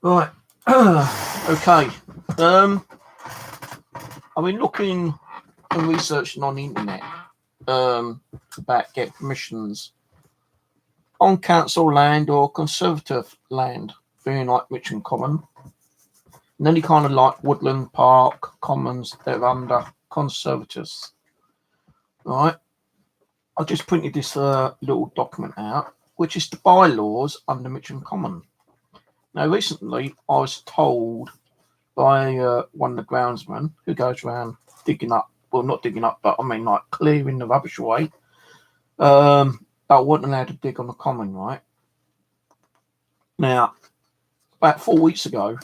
Right. Okay. I've been looking and researching on the internet about getting permissions on council land or conservative land, being like Mitcham Common. And any kind of like woodland park, commons, they're under conservators. Right. I just printed this little document out, which is the bylaws under Mitcham Common. Now, recently I was told by one of the groundsmen who goes around digging up, well, not digging up, but I mean like clearing the rubbish away. I wasn't allowed to dig on the common, right? Now, about 4 weeks ago,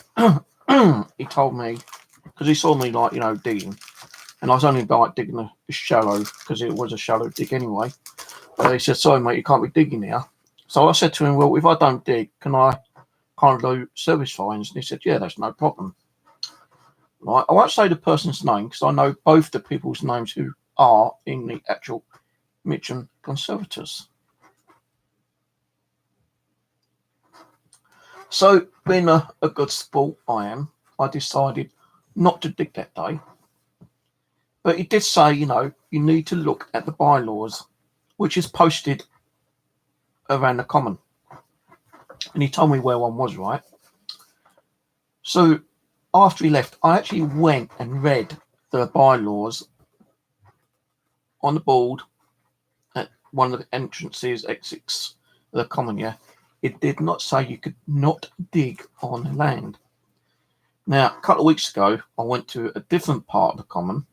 he told me, because he saw me like, digging, and I was only like digging a shallow, because it was a shallow dig anyway. He said, sorry mate, you can't be digging here. So I said to him, well, if I don't dig, can I kind of do service fines? And he said, yeah, that's no problem. Right, I won't say the person's name because I know both the people's names who are in the actual Mitcham Conservators. So, being a good sport I decided not to dig that day. But he did say, you need to look at the bylaws, which is posted around the common. And he told me where one was, right? So, after he left, I actually went and read the bylaws on the board at one of the entrances, exits of the common, yeah. It did not say you could not dig on land. Now, a couple of weeks ago, I went to a different part of the common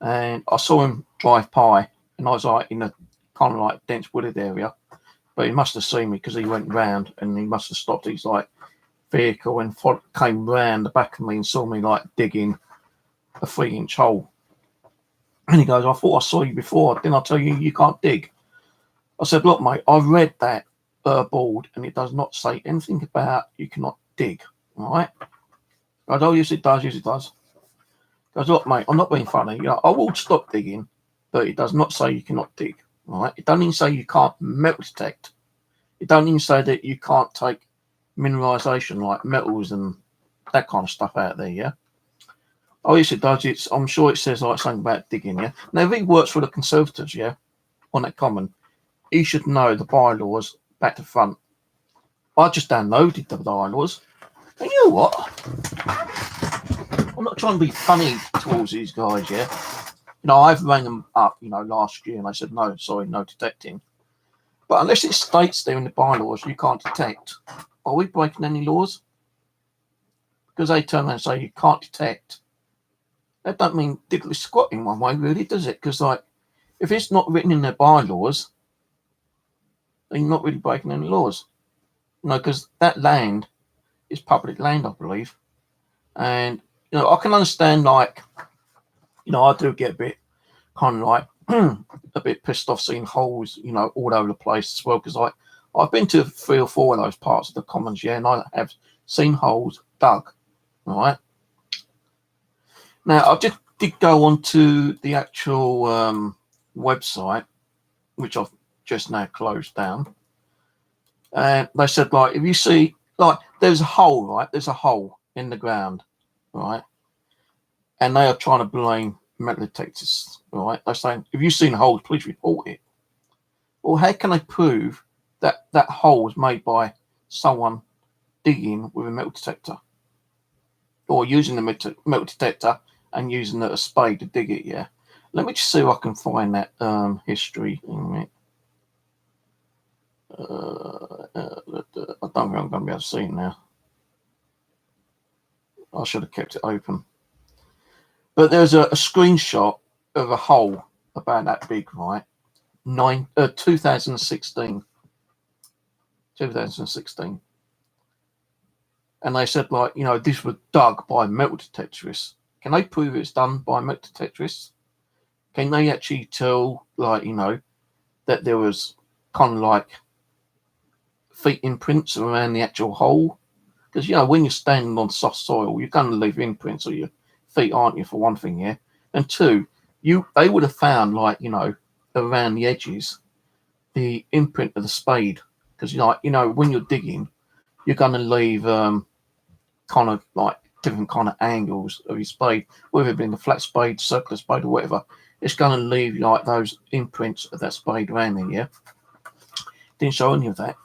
and I saw him drive by, and I was like in a kind of like dense wooded area, but he must have seen me because he went round and he must have stopped his like vehicle and came round the back of me and saw me like digging a 3-inch hole. And he goes, I thought I saw you before, didn't I tell you you can't dig? I said, look mate, I read that board and it does not say anything about you cannot dig, all right? I go, oh yes it does, Goes, look mate, I'm not being funny, I will stop digging, but it does not say you cannot dig, all right? It doesn't even say you can't metal detect. It doesn't even say that you can't take mineralisation like metals and that kind of stuff out there, yeah? Oh yes it does, I'm sure it says like something about digging, yeah? Now if he works for the Conservatives, yeah, on that common, he should know the bylaws back to front. I just downloaded the bylaws. And you know what? I'm not trying to be funny towards these guys, yeah? I've rang them up, last year and they said, no, sorry, no detecting. But unless it states there in the bylaws you can't detect, are we breaking any laws? Because they turn around and say you can't detect. That don't mean diddly squat in one way, really, does it? Because, like, if it's not written in their bylaws, then you're not really breaking any laws. Because that land is public land, I believe. And, I can understand, like, I do get a bit kind of like a bit pissed off seeing holes, all over the place as well. Because I've been to 3 or 4 of those parts of the commons, yeah, and I have seen holes dug, all right? Now, I just did go onto the actual website, which I've just now closed down. And they said, like, if you see, like, there's a hole, right? There's a hole in the ground, right? And they are trying to blame metal detectors, right? They're saying, if you've seen a hole, please report it. Well, how can they prove that that hole was made by someone digging with a metal detector? Or using the metal detector and using a spade to dig it, yeah? Let me just see if I can find that history in a minute. I don't think I'm going to be able to see it now. I should have kept it open. But there's a screenshot of a hole about that big, right? 2016. 2016. And they said, like, this was dug by metal detectorists. Can they prove it's done by metal detectorists? Can they actually tell, like, that there was kind of like feet imprints around the actual hole? Because, when you're standing on soft soil, you're going to leave imprints of your feet, aren't you, for one thing, yeah? And two, they would have found, like, around the edges, the imprint of the spade. Because, when you're digging, you're going to leave kind of like different kind of angles of your spade, whether it be a flat spade, circular spade, or whatever. It's going to leave like those imprints of that spade around there, yeah? Didn't show any of that.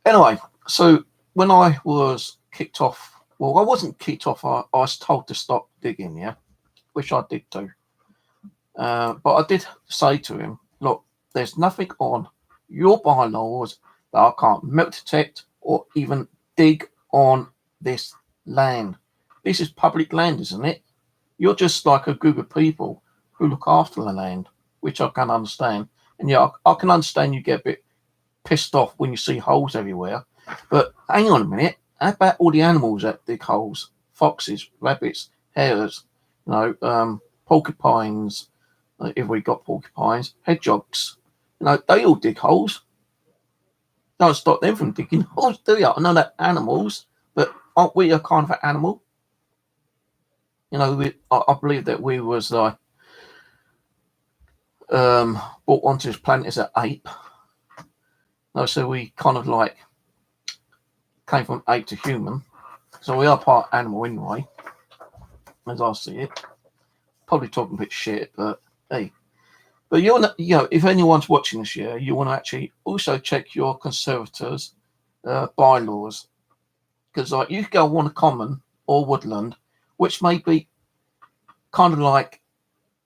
Anyway, so when I was kicked off, well, I wasn't kicked off, I was told to stop digging, yeah? Which I did do. But I did say to him, look, there's nothing on your bylaws that I can't metal detect or even dig on this land. This is public land, isn't it? You're just like a group of people who look after the land, which I can understand. And yeah, I can understand you get a bit pissed off when you see holes everywhere. But hang on a minute, how about all the animals that dig holes? Foxes, rabbits, hares, porcupines, if we got porcupines, hedgehogs, they all dig holes. Don't stop them from digging holes, do you? I know they're animals, but aren't we a kind of an animal? I believe that we was brought onto this planet as an ape. So we kind of like came from ape to human. So we are part animal anyway, as I see it. Probably talking a bit shit, but hey. But if anyone's watching this year, you want to actually also check your conservators' bylaws, because like you could go on a common or woodland, which may be kind of like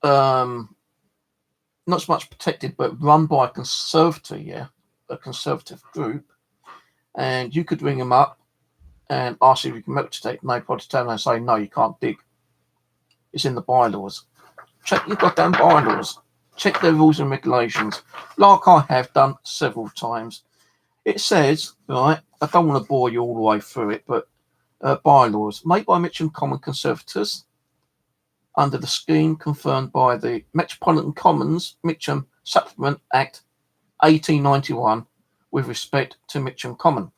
not so much protected, but run by a conservator, yeah, a conservative group, and you could ring them up and ask if you can metal detect, and they probably tell them and say, no, you can't dig. It's in the bylaws. Check your goddamn bylaws. Check their rules and regulations, like I have done several times. It says, right, I don't want to bore you all the way through it, but bylaws made by Mitcham Common conservators under the scheme confirmed by the Metropolitan Commons Mitcham Supplement Act 1891 with respect to Mitcham Common.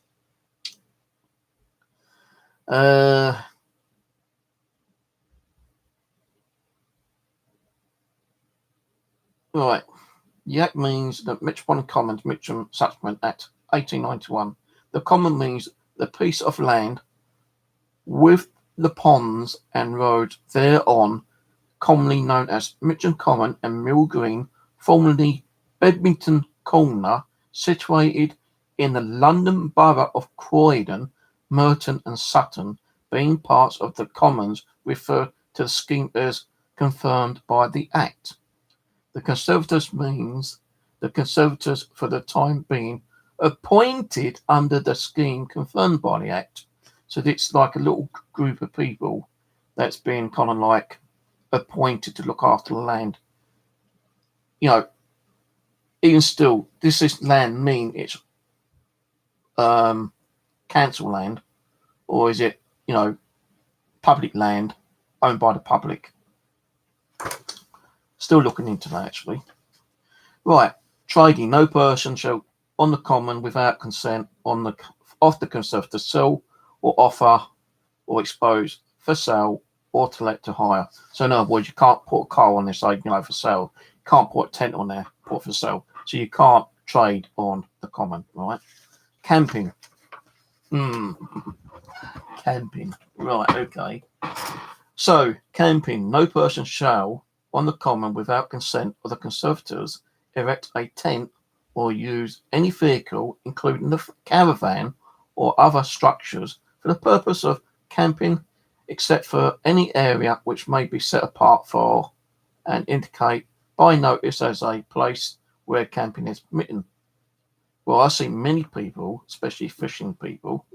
Right. The Act means that Metropolitan Commons Mitcham Supplement Act 1891. The common means the piece of land with the ponds and roads thereon, commonly known as Mitcham Common and Mill Green, formerly Bedmington Corner, situated in the London Borough of Croydon, Merton and Sutton, being parts of the commons, refer to the scheme as confirmed by the Act. The Conservators means the Conservators for the time being appointed under the scheme confirmed by the Act. So it's like a little group of people that's been kind of like appointed to look after the land. Even still, does this land mean it's council land, or is it, public land owned by the public? Still looking into that, actually. Right, trading. No person shall on the common without consent of the conservator sell or offer or expose for sale or to let to hire. So in other words, you can't put a car on this side, for sale. You can't put a tent on there, put for sale. So you can't trade on the common, right? Camping. Camping. Right, okay. So, camping. No person shall, on the common without consent of the conservators, erect a tent or use any vehicle, including the caravan or other structures, for the purpose of camping, except for any area which may be set apart for and indicate by notice as a place where camping is permitted. Well, I see many people, especially fishing people,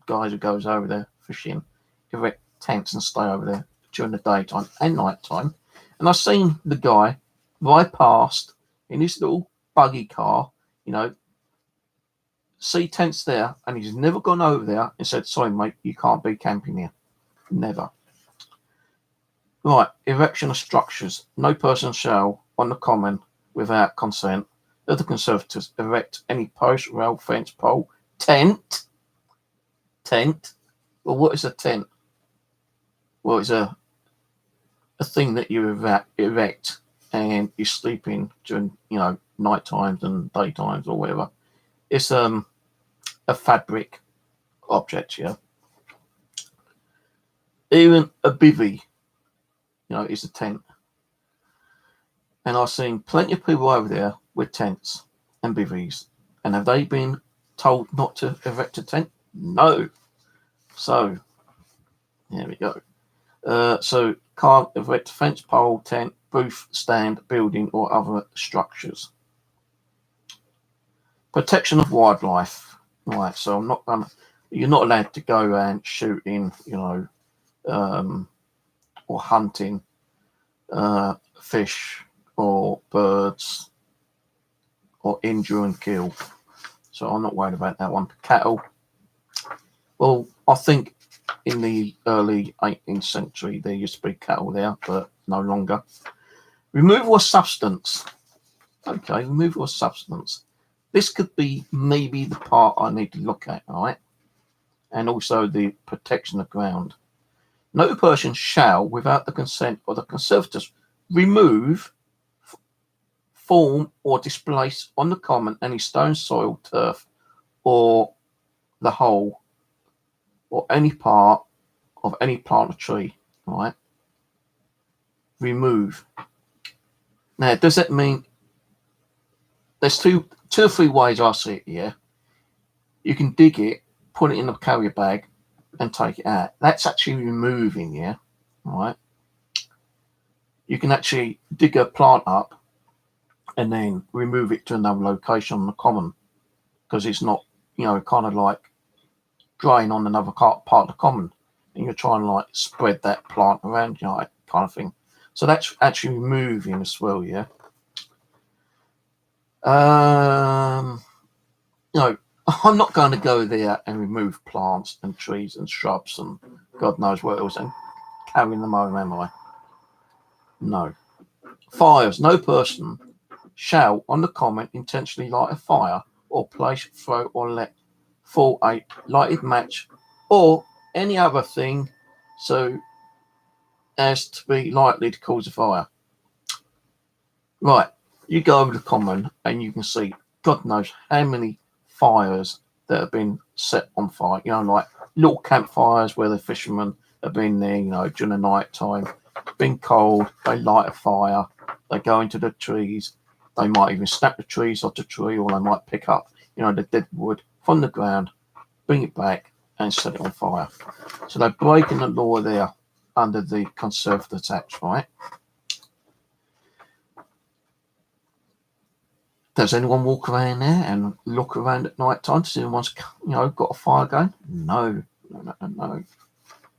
guys who goes over there fishing, erect tents and stay over there during the daytime and night time. And I've seen the guy ride past in his little buggy car, see tents there, and he's never gone over there and said, "Sorry, mate, you can't be camping here." Never. Right, erection of structures. No person shall, on the common, without consent of the Conservators, erect any post, rail, fence, pole, tent. Well, what is a tent? Well, it's a thing that you erect and you sleep in during, night times and daytimes or whatever. It's a fabric object, yeah. Even a bivvy, is a tent. And I've seen plenty of people over there with tents and bivvies. And have they been told not to erect a tent? No. So, there we go. So, can't erect fence, pole, tent, booth, stand, building, or other structures. Protection of wildlife. Right, so you're not allowed to go around shooting, or hunting fish or birds or injure and kill. So I'm not worried about that one. Cattle. Well, I think in the early 18th century there used to be cattle there, but no longer. Removal of substance. Okay, removal of substance. This could be maybe the part I need to look at, right? And also the protection of ground. No person shall, without the consent of the Conservators, remove, form, or displace on the common any stone, soil, turf, or the whole, or any part of any plant or tree, right? Remove. Now, does that mean there's two or three ways I see it here? You can dig it, put it in a carrier bag, and take it out. That's actually removing, yeah, right? You can actually dig a plant up and then remove it to another location on the common because it's not, kind of like growing on another part of the common, and you're trying to like spread that plant around, kind of thing. So that's actually removing as well, yeah. I'm not going to go there and remove plants and trees and shrubs and God knows what else and carrying them home, am I? No. Fires. No person shall, on the common, intentionally light a fire or place, throw, or let fall a lighted match or any other thing so as to be likely to cause a fire. Right. You go over the common and you can see God knows how many fires that have been set on fire, like little campfires where the fishermen have been there, during the night time, been cold, they light a fire, they go into the trees, they might even snap the trees off the tree, or they might pick up, the dead wood from the ground, bring it back and set it on fire. So they're breaking the law there under the Conservative Act, right? Does anyone walk around there and look around at night time to see anyone's, got a fire going? No.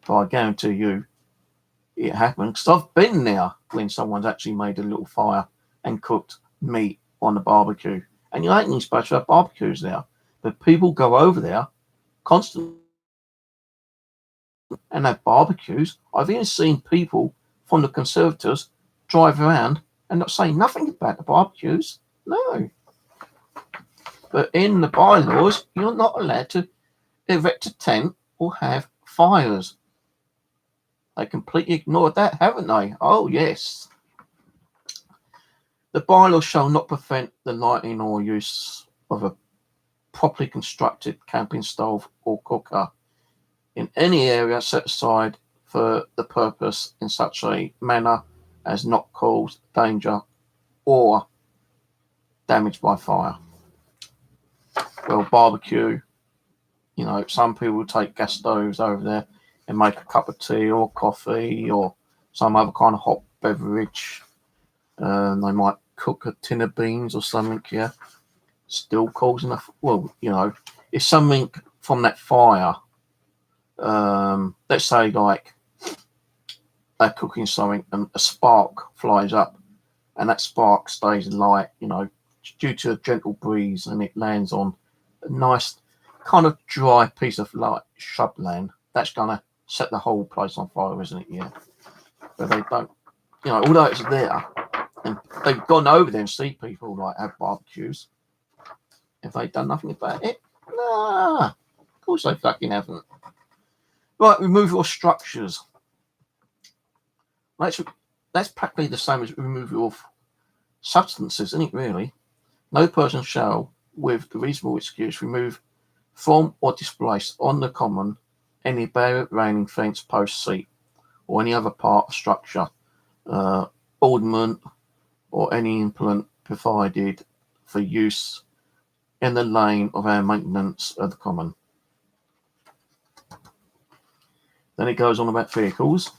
But I guarantee you it happened because I've been there when someone's actually made a little fire and cooked meat on a barbecue. And you ain't even supposed to have barbecues there. But people go over there constantly and have barbecues. I've even seen people from the Conservators drive around and not say nothing about the barbecues. No. But in the bylaws, you're not allowed to erect a tent or have fires. They completely ignored that, haven't they? Oh, yes. The bylaws shall not prevent the lighting or use of a properly constructed camping stove or cooker in any area set aside for the purpose in such a manner as not cause danger or damage by fire. Well, barbecue, some people will take gas stoves over there and make a cup of tea or coffee or some other kind of hot beverage. They might cook a tin of beans or something, yeah. Still causing if something from that fire, let's say like they're cooking something and a spark flies up, and that spark stays light, due to a gentle breeze, and it lands on a nice kind of dry piece of light shrubland. That's gonna set the whole place on fire, isn't it? Yeah. But they don't, although it's there, and they've gone over there and see people like have barbecues. Have they done nothing about it? Nah, of course they fucking haven't. Right, removal of structures. That's practically the same as removal of substances, isn't it, really? No person shall, with a reasonable excuse, remove from or displace on the common any barrier, railing, fence, post, seat, or any other part of structure, ornament, or any implement provided for use in the lane of our maintenance of the common. Then it goes on about vehicles.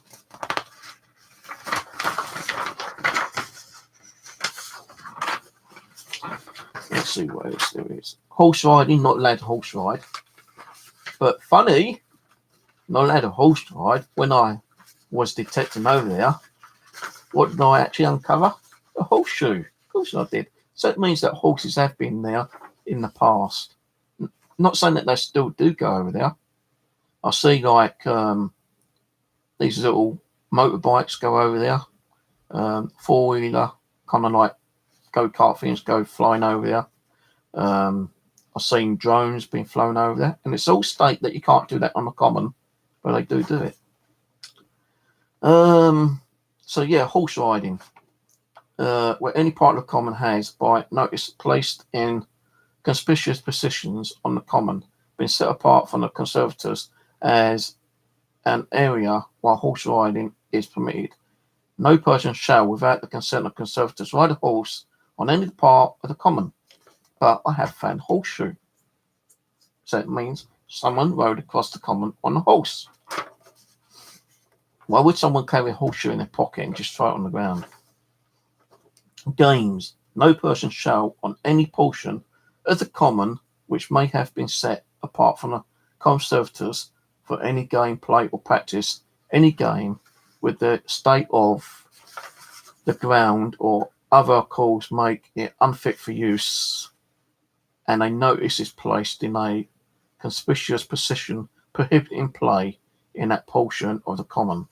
Let's see what else there is. Horse riding, not allowed to horse ride. But funny, not allowed to horse ride. When I was detecting over there, what did I actually uncover? A horseshoe. Of course I did. So it means that horses have been there in the past. Not saying that they still do go over there. I see like these little motorbikes go over there. Four-wheeler, kind of like go-kart things go flying over there. I've seen drones being flown over there. And it's all state that you can't do that on the common, but they do it. So yeah, horse riding. Where any part of the common has, by notice placed in conspicuous positions on the common, been set apart from the conservators as an area while horse riding is permitted. No person shall, without the consent of conservators, ride a horse on any part of the common. But I have found horseshoe. So it means someone rode across the common on a horse. Why would someone carry a horseshoe in their pocket and just throw it on the ground? Games. No person shall, on any portion of the common which may have been set apart from the conservators for any game, play, or practice, any game with the state of the ground or other cause make it unfit for use, and a notice is placed in a conspicuous position prohibiting play in that portion of the common.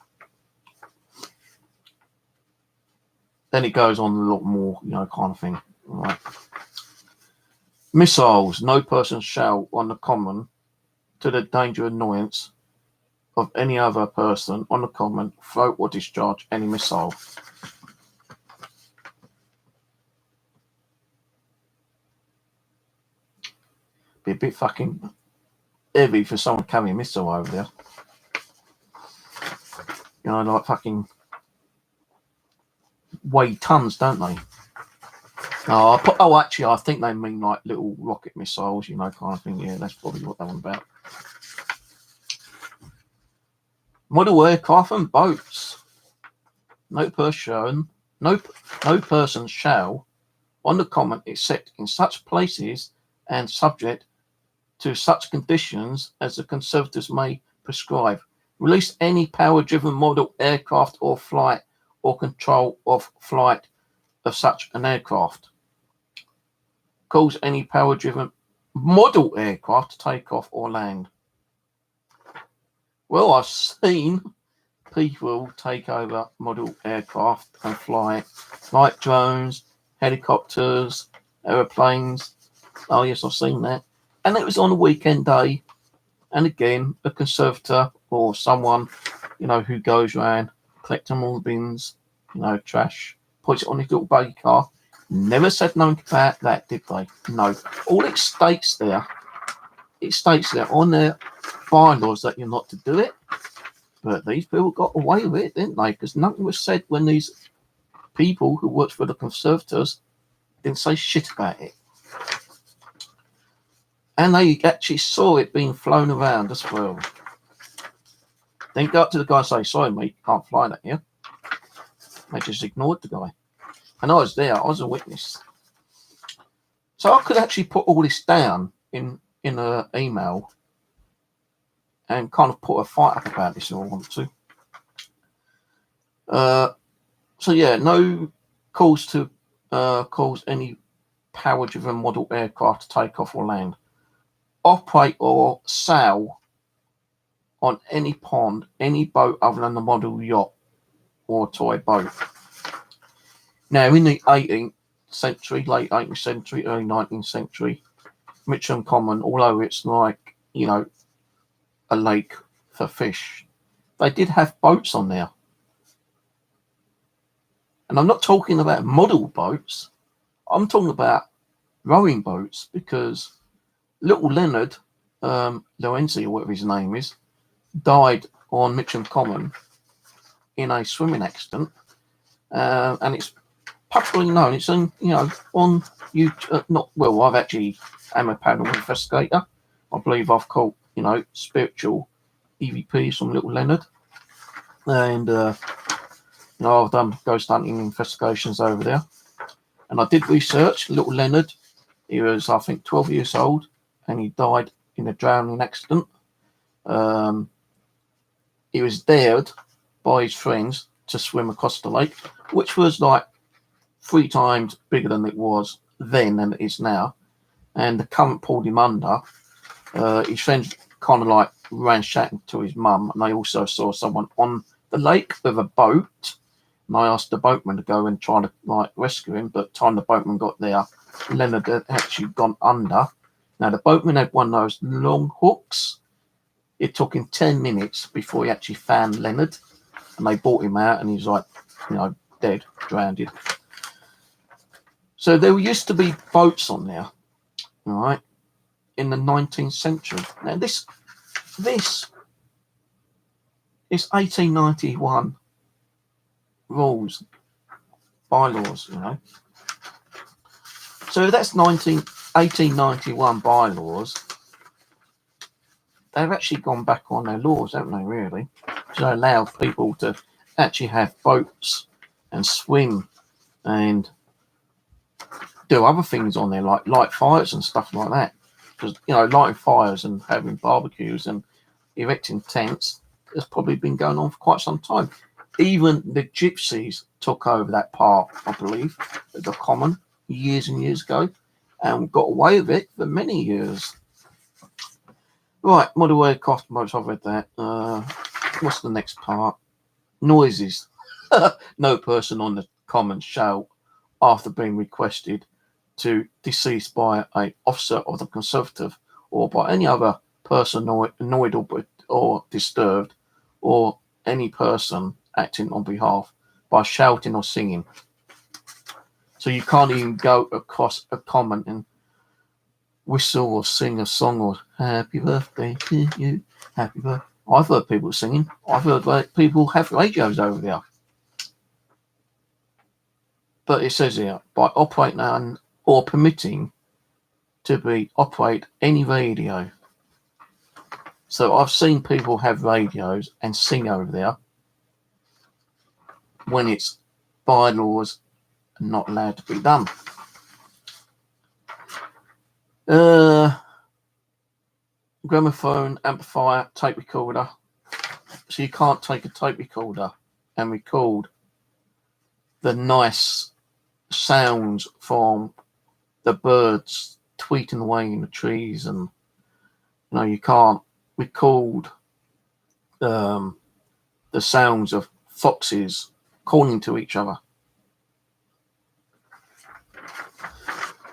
Then it goes on a lot more, kind of thing. Right. Missiles. No person shall, on the common, to the danger or annoyance of any other person on the common, float or discharge any missile. Be a bit fucking heavy for someone carrying a missile over there. Like fucking weigh tons, don't they? Actually, I think they mean like little rocket missiles, kind of thing. Yeah, that's probably what they're on about. Model aircraft and boats. No person shall, on the common, except in such places and subject to such conditions as the conservators may prescribe, release any power-driven model aircraft or flight or control of flight of such an aircraft. Cause any power-driven model aircraft to take off or land. Well, I've seen people take over model aircraft and fly, like drones, helicopters, aeroplanes. Oh yes, I've seen that. And it was on a weekend day. And again, a conservator or someone, who goes around collecting all the bins, trash, puts it on his little buggy car. Never said nothing about that, did they? No. All it states there on their bylaws that you're not to do it. But these people got away with it, didn't they? Because nothing was said when these people who worked for the conservators didn't say shit about it. And they actually saw it being flown around as well. Then go up to the guy and say, sorry mate, you can't fly that here. They just ignored the guy. And I was there, I was a witness. So I could actually put all this down in an email and kind of put a fight up about this if I want to. So yeah, no calls to cause any power-driven model aircraft to take off or land, operate or sail on any pond, any boat other than the model yacht or toy boat. Now, in the 18th century, late 18th century, early 19th century, Mitcham Common, although it's like, a lake for fish, they did have boats on there. And I'm not talking about model boats, I'm talking about rowing boats, because little Leonard Lorenzi, or whatever his name is, died on Mitcham Common in a swimming accident, and it's popularly known. It's on YouTube. Not well. I'm a paddle investigator. I believe I've caught spiritual EVPs from Little Leonard, and I've done ghost hunting investigations over there, and I did research Little Leonard. He was, I think, 12 years old, and he died in a drowning accident. He was dared by his friends to swim across the lake, which was like 3 times bigger than it was then than it is now. And the current pulled him under. His friends kind of like ran shouting to his mum, and they also saw someone on the lake with a boat. And I asked the boatman to go and try to rescue him, but time the boatman got there, Leonard had actually gone under. Now the boatman had one of those long hooks. It took him 10 minutes before he actually found Leonard, and they brought him out, and he was dead, drowned. So there used to be boats on there, all right, in the 19th century. Now this is 1891 rules, bylaws, So that's 1891 bylaws. They've actually gone back on their laws, haven't they, really? To allow people to actually have boats and swim and do other things on there, like light fires and stuff like that. Because, lighting fires and having barbecues and erecting tents has probably been going on for quite some time. Even the gypsies took over that part, I believe, the common, years and years ago, and got away with it for many years. Right, model aircraft modes, I've read that. What's the next part? Noises. No person on the common shall, after being requested to decease by an officer of the Conservative or by any other person annoyed or disturbed, or any person acting on behalf, by shouting or singing. So you can't even go across a common and whistle or sing a song or happy birthday to you, happy birthday. I've heard people singing. I've heard people have radios over there. But it says here, by operating or permitting to be operate any radio. So I've seen people have radios and sing over there when it's bylaws not allowed to be done. Gramophone, amplifier, tape recorder. So you can't take a tape recorder and record the nice sounds from the birds tweeting away in the trees, and you can't record the sounds of foxes calling to each other.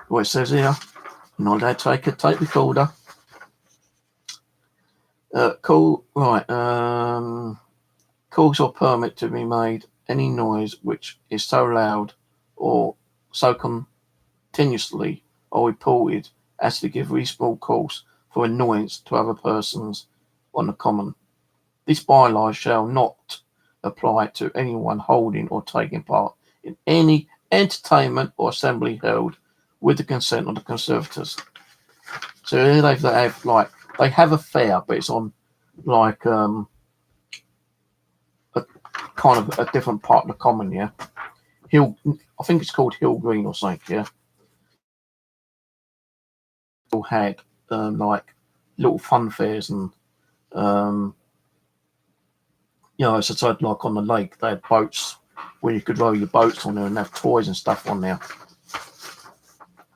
What it says here, not allowed to take a tape recorder. Calls or permit to be made any noise which is so loud or so continuously or reported as to give reasonable cause for annoyance to other persons on the common. This bylaw shall not apply to anyone holding or taking part in any entertainment or assembly held with the consent of the Conservators. So they have a fair, but it's on a kind of a different part of the common, yeah. I think it's called Hill Green or something, yeah. People had little fun fairs and You know, so it's like on the lake, they had boats where you could row your boats on there and have toys and stuff on there.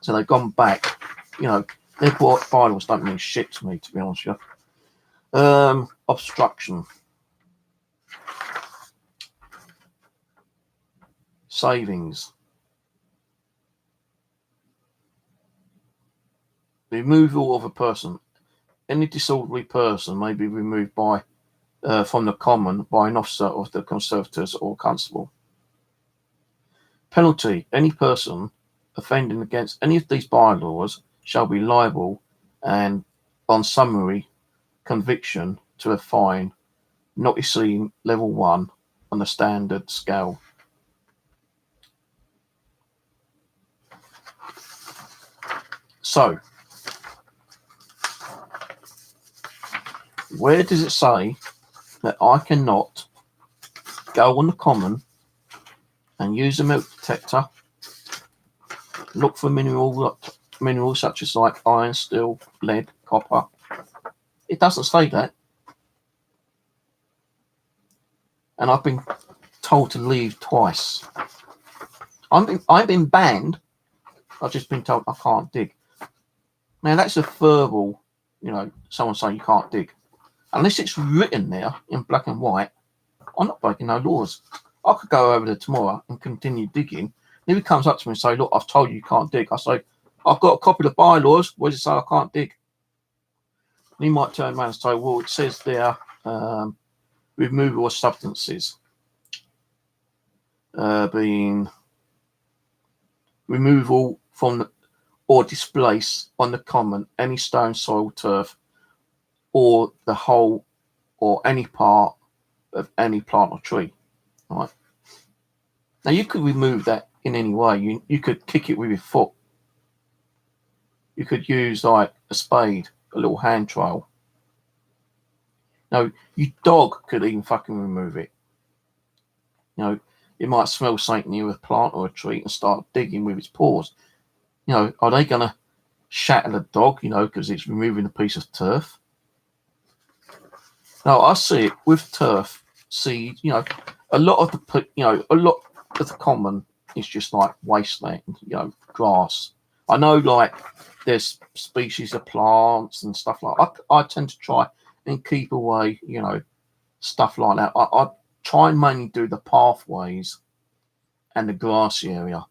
So they've gone back. You know, their bylaws don't mean shit to me, to be honest with you. Obstruction. Savings. Removal of a person. Any disorderly person may be removed by from the common by an officer of the conservators or constable. Penalty. Any person offending against any of these bylaws shall be liable, and on summary conviction, to a fine not exceeding level 1 on the standard scale. So, where does it say that I cannot go on the common and use a metal detector, look for minerals such as like iron, steel, lead, copper? It doesn't say that. And I've been told to leave twice. I've been banned. I've just been told I can't dig. Now that's a verbal, you know, someone saying you can't dig. Unless it's written there in black and white, I'm not breaking no laws. I could go over there tomorrow and continue digging. If he comes up to me and say, look, I've told you can't dig, I say, I've got a copy of the bylaws. Where does it say I can't dig? And he might turn around and say, well, it says there, removal of substances, being removal from the, or displace on the common any stone, soil, turf, or the whole or any part of any plant or tree. Right. Now you could remove that in any way. You could kick it with your foot. You could use like a spade, a little hand trowel. Now your dog could even fucking remove it. You know, it might smell something near a plant or a tree and start digging with its paws. You know, are they going to shatter the dog, you know, because it's removing a piece of turf? No, I see it with turf, seed, you know, a lot of the common is just like wasteland, you know, grass. I know like there's species of plants and stuff like that. I tend to try and keep away, you know, stuff like that. I try and mainly do the pathways and the grassy area.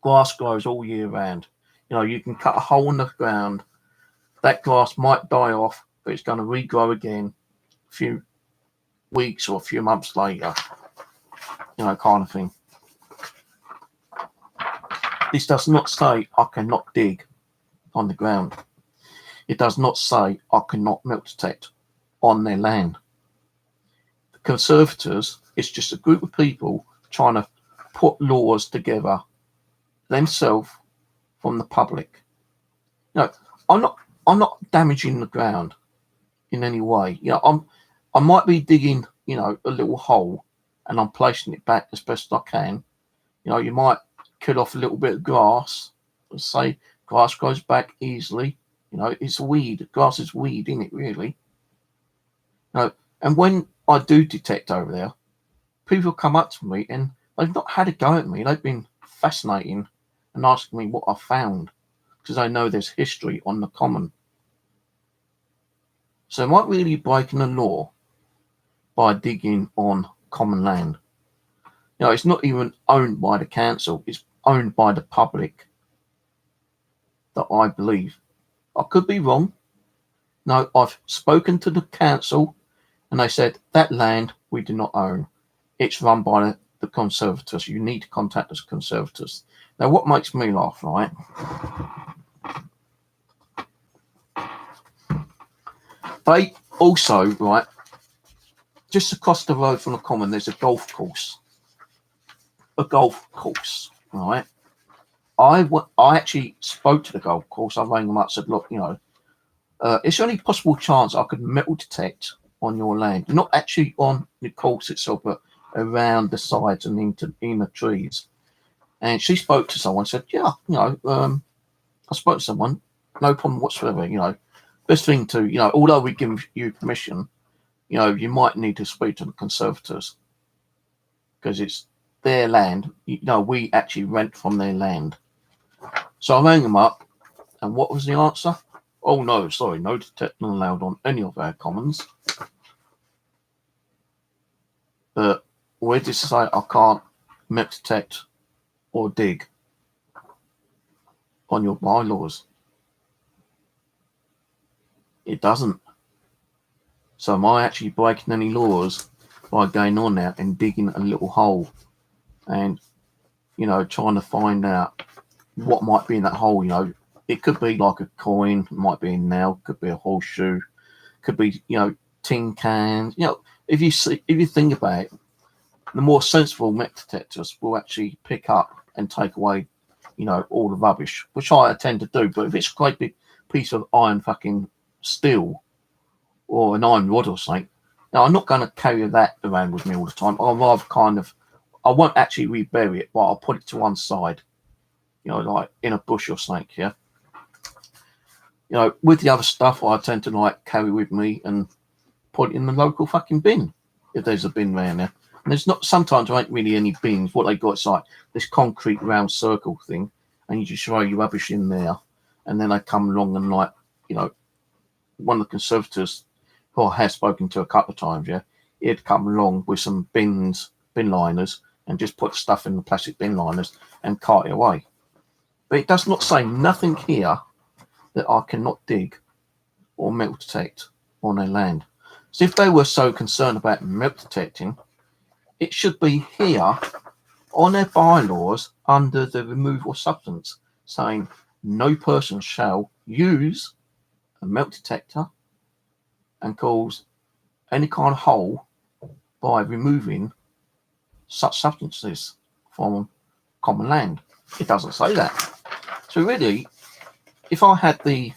Grass grows all year round. You know, you can cut a hole in the ground. That grass might die off, but it's going to regrow again a few weeks or a few months later. You know, kind of thing. This does not say I cannot dig on the ground. It does not say I cannot milk detect on their land. The conservators is just a group of people trying to put laws together themselves from the public. No, I'm not damaging the ground in any way. You know, I might be digging, you know, a little hole and I'm placing it back as best I can. You know, you might kill off a little bit of grass. Let's say grass grows back easily. You know, it's weed. Grass is weed, isn't it, really? You know, and when I do detect over there, people come up to me and they've not had a go at me. They've been fascinating and asking me what I found, because they know there's history on the common. So am I really breaking the law by digging on common land? You know, it's not even owned by the council, it's owned by the public, that I believe. I could be wrong. No, I've spoken to the council and they said that land we do not own. It's run by the conservators. You need to contact the conservators. Now, what makes me laugh, right? They also, right, just across the road from the common, there's a golf course. Right? I actually spoke to the golf course. I rang them up and said, look, you know, is there any possible chance I could metal detect on your land? Not actually on the course itself, but around the sides and in the trees. And she spoke to someone, said, yeah, you know, I spoke to someone, no problem whatsoever, you know. Best thing to, you know, although we give you permission, you might need to speak to the conservators because it's their land. We actually rent from their land. So I rang them up, and what was the answer? Oh no, sorry, no detecting allowed on any of our commons. But where does it say I can't metal detect or dig on your bylaws? It doesn't. So am I actually breaking any laws by going on there and digging a little hole and, trying to find out what might be in that hole? It could be like a coin, it might be a nail, could be a horseshoe, could be, tin cans. If you think about it, the more sensible metal detectors will actually pick up and take away, all the rubbish, which I tend to do. But if it's a great big piece of iron fucking steel or an iron rod or something, now I'm not going to carry that around with me all the time. I'll rather I won't actually rebury it, but I'll put it to one side, like in a bush or something, yeah. With the other stuff, I tend to like carry with me and put it in the local fucking bin if there's a bin around there. And there's not, sometimes there ain't really any bins. What they got is like this concrete round circle thing, and you just throw your rubbish in there, and then they come along and one of the conservators who I have spoken to a couple of times, yeah, he'd come along with some bin liners and just put stuff in the plastic bin liners and cart it away. But it does not say nothing here that I cannot dig or metal detect on their land. So if they were so concerned about metal detecting, it should be here on their bylaws under the removal substance saying no person shall use a metal detector and cause any kind of hole by removing such substances from common land. It doesn't say that. So really, if I had the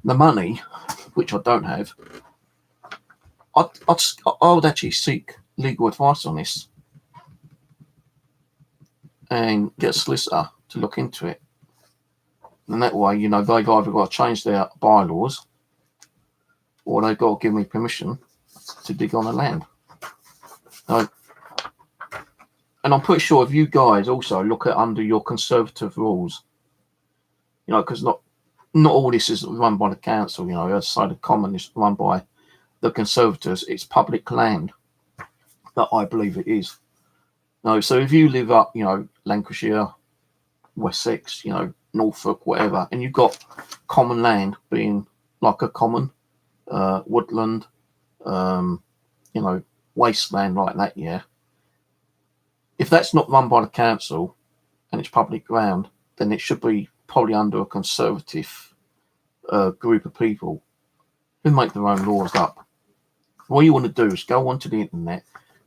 money, which I don't have, I would actually seek legal advice on this and get a solicitor to look into it. And that way, they've either got to change their bylaws or they've got to give me permission to dig on the land. So, and I'm pretty sure if you guys also look at under your conservative rules, because not all this is run by the council, outside the common is run by the conservators. It's public land that I believe it is. So if you live up, Lancashire, Wessex, Norfolk, whatever, and you've got common land being like a common, woodland, wasteland like that, yeah. If that's not run by the council and it's public ground, then it should be probably under a conservative group of people who make their own laws up. What you want to do is go onto the internet,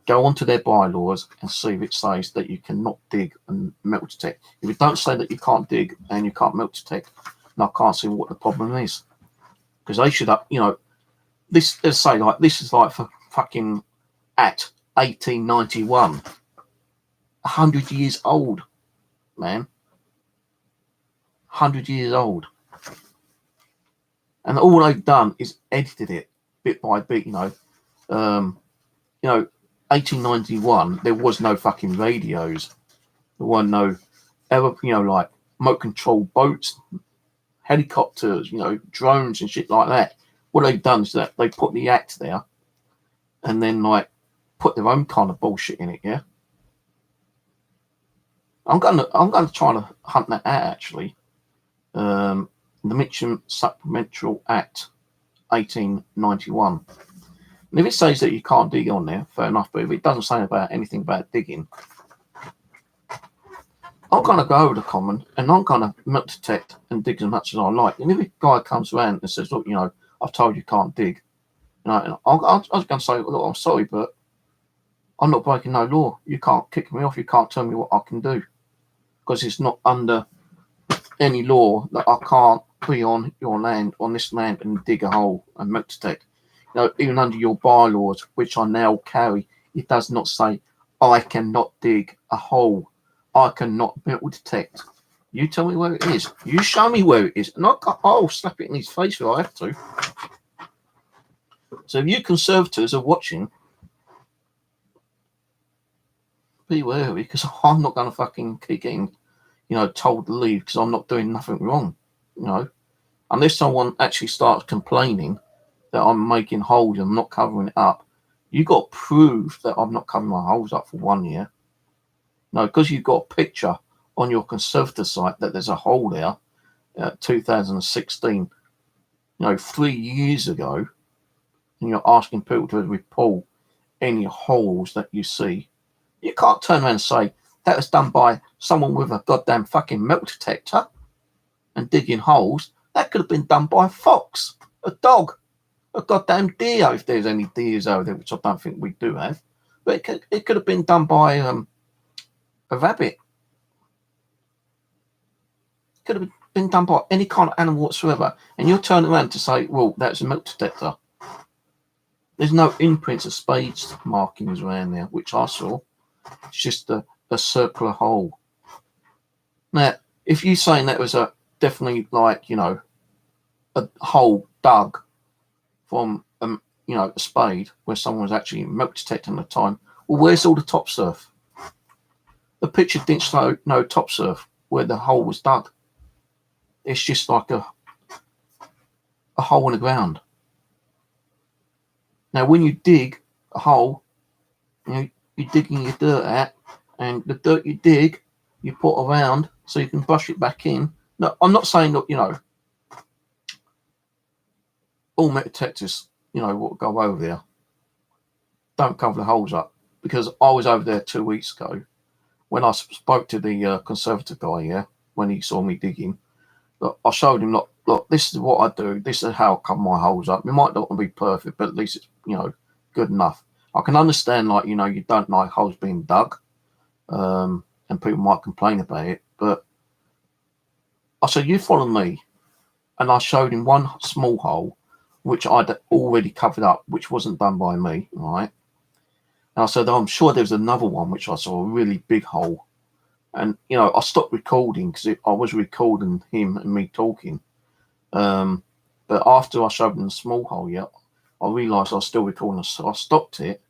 go onto their bylaws and see if it says that you cannot dig and metal detect. If it don't say that you can't dig and you can't metal detect, then I can't see what the problem is. Because they should have, this, let's say, like, this is like for fucking Act 1891. 100 years old, man. 100 years old. And all they've done is edited it bit by bit, 1891, there was no fucking radios. There weren't no ever, like remote control boats, helicopters, drones and shit like that. What they've done is that they put the act there and then like put their own kind of bullshit in it, yeah. I'm gonna try to hunt that out actually. The Mitcham Supplemental Act 1891. And if it says that you can't dig on there, fair enough. But if it doesn't say about anything about digging, I'm going to go over the common and I'm going to metal detect and dig as much as I like. And if a guy comes around and says, look, I've told you can't dig, I was going to say, look, I'm sorry, but I'm not breaking no law. You can't kick me off. You can't tell me what I can do because it's not under any law that I can't be on your land, on this land, and dig a hole and metal detect. Even under your bylaws, which I now carry, it does not say I cannot dig a hole. I cannot metal detect. You tell me where it is. You show me where it is, and I'll slap it in his face if I have to. So if you conservators are watching, be wary, because I'm not going to fucking keep getting, told to leave because I'm not doing nothing wrong. Unless someone actually starts complaining that I'm making holes and not covering it up, you got to prove that I'm not covering my holes up for 1 year. No, because you've got a picture on your conservator site that there's a hole there, 2016, 3 years ago, and you're asking people to report any holes that you see. You can't turn around and say that was done by someone with a goddamn fucking metal detector and digging holes. That could have been done by a fox, a dog, a goddamn deer, if there's any deers over there, which I don't think we do have. But it could have been done by a rabbit. It could have been done by any kind of animal whatsoever. And you're turning around to say, well, that's a metal detector. There's no imprints of spades markings around there, which I saw. It's just a circular hole. Now, if you're saying that was definitely like, a hole dug from, a spade where someone was actually metal detecting at the time, well, where's all the top surf? The picture didn't show no top surf where the hole was dug. It's just like a hole in the ground. Now, when you dig a hole, you're digging your dirt out, and the dirt you dig, you put around so you can brush it back in. No, I'm not saying that, all metal detectors, what go over there, don't cover the holes up. Because I was over there 2 weeks ago when I spoke to the conservator guy, when he saw me digging. Look, I showed him, look, this is what I do. This is how I cover my holes up. It might not be perfect, but at least it's, good enough. I can understand, you don't like holes being dug, and people might complain about it. But I said, you follow me. And I showed him one small hole, which I'd already covered up, which wasn't done by me, right? And I said, I'm sure there's another one, which I saw a really big hole. And, I stopped recording because I was recording him and me talking. But after I showed him the small hole, I realised I was still recording. So I stopped it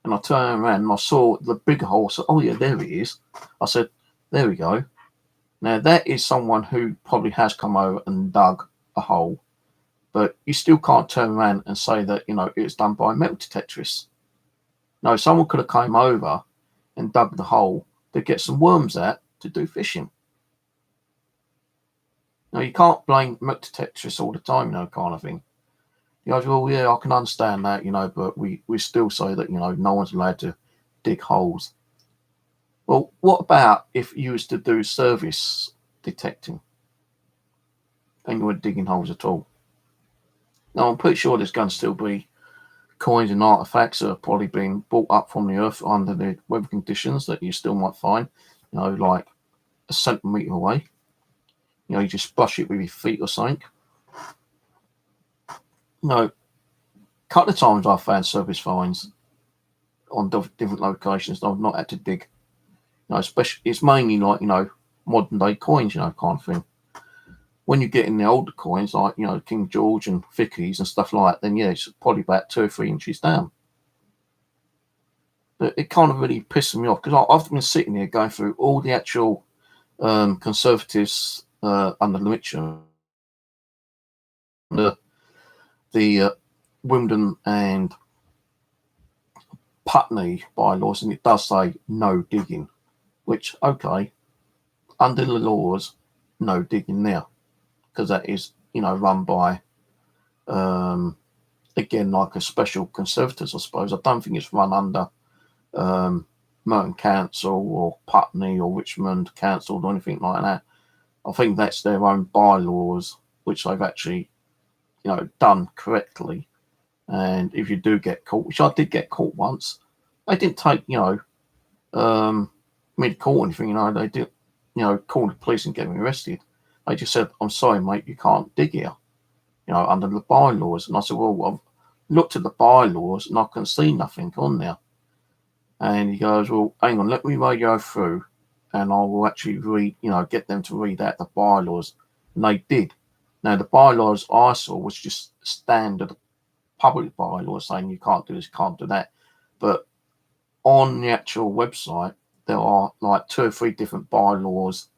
and I turned around and I saw the big hole. I said, oh, yeah, there it is. I said, there we go. Now, that is someone who probably has come over and dug a hole. But you still can't turn around and say that, it's done by a metal detectorist. No, someone could have come over and dug the hole to get some worms out to do fishing. Now, you can't blame metal detectorists all the time, kind of thing. You go, well, yeah, I can understand that, but we still say that, no one's allowed to dig holes. Well, what about if you was to do service detecting and you weren't digging holes at all? Now, I'm pretty sure there's going to still be coins and artifacts that are probably being brought up from the earth under the weather conditions that you still might find, like a centimetre away. You just brush it with your feet or something. A couple of times I've found service finds on different locations that I've not had to dig. Especially it's mainly like, modern day coins, kind of thing. When you get in the older coins, like, King George and Vickies and stuff like that, then yeah, it's probably about 2 or 3 inches down. But it kind of really pisses me off because I've been sitting here going through all the actual conservatives under the Mitcham, the Wimbledon and Putney bylaws, and it does say no digging, which, okay, under the laws, no digging there, because that is, run by, again, like a special conservators, I suppose. I don't think it's run under Merton Council or Putney or Richmond Council or anything like that. I think that's their own bylaws, which they've actually, done correctly. And if you do get caught, which I did get caught once, they didn't take, me to court or anything, they didn't, call the police and get me arrested. They just said, I'm sorry, mate, you can't dig here, under the bylaws. And I said, well, I've looked at the bylaws and I can see nothing on there. And he goes, well, hang on, let me radio through and I will actually read, get them to read out the bylaws. And they did. Now, the bylaws I saw was just standard public bylaws saying you can't do this, can't do that. But on the actual website, there are like 2 or 3 different bylaws,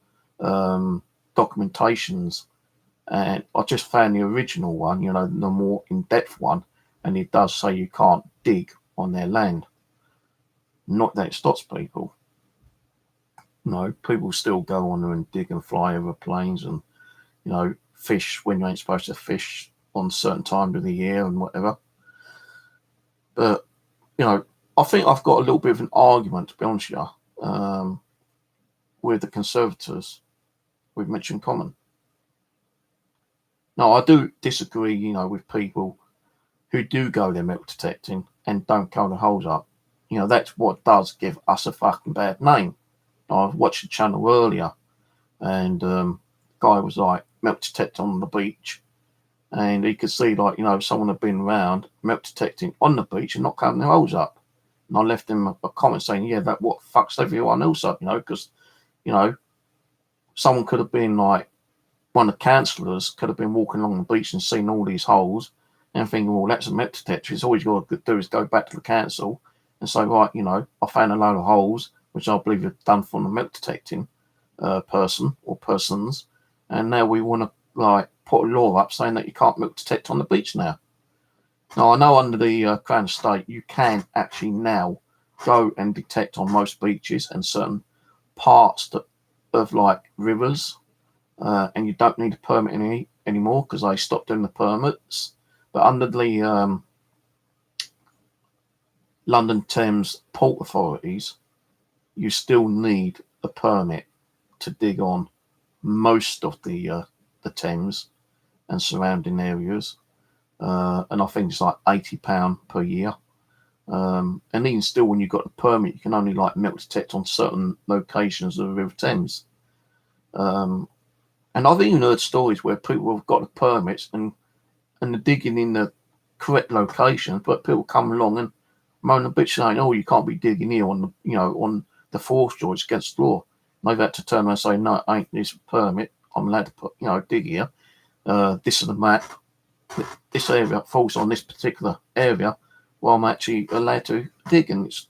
documentations, and I just found the original one, the more in-depth one, and it does say you can't dig on their land. Not that it stops people. No, people still go on there and dig and fly over planes and, fish when you ain't supposed to fish on certain times of the year and whatever. But, I think I've got a little bit of an argument, to be honest with you, with the Conservatives, with Mitcham Common. Now, I do disagree, with people who do go there metal detecting and don't cover the holes up. That's what does give us a fucking bad name. I watched the channel earlier, and guy was like metal detecting on the beach, and he could see someone had been around metal detecting on the beach and not covering their holes up. And I left him a comment saying, yeah, that what fucks everyone else up, because someone could have been like one of the councillors could have been walking along the beach and seen all these holes and thinking, well, that's a metal detector. It's all you got to do is go back to the council and say, right, I found a load of holes, which I believe are done from the metal detecting person or persons, and now we want to put a law up saying that you can't metal detect on the beach now. Now, I know under the Crown Estate you can actually now go and detect on most beaches and certain parts of rivers, and you don't need a permit anymore because they stopped doing the permits. But under the London Thames Port Authorities, you still need a permit to dig on most of the Thames and surrounding areas, and I think it's like £80 per year. And even still, when you've got a permit, you can only metal detect on certain locations of the River Thames. And I've even heard stories where people have got the permits and they're digging in the correct locations, but people come along and moan a bitch saying, "Oh, you can't be digging here on the forest, or it's against the law." And they've had to turn around and say, "No, I ain't this permit. I'm allowed to dig here. This is the map. This area falls on this particular area. Well, I'm actually allowed to dig," and it's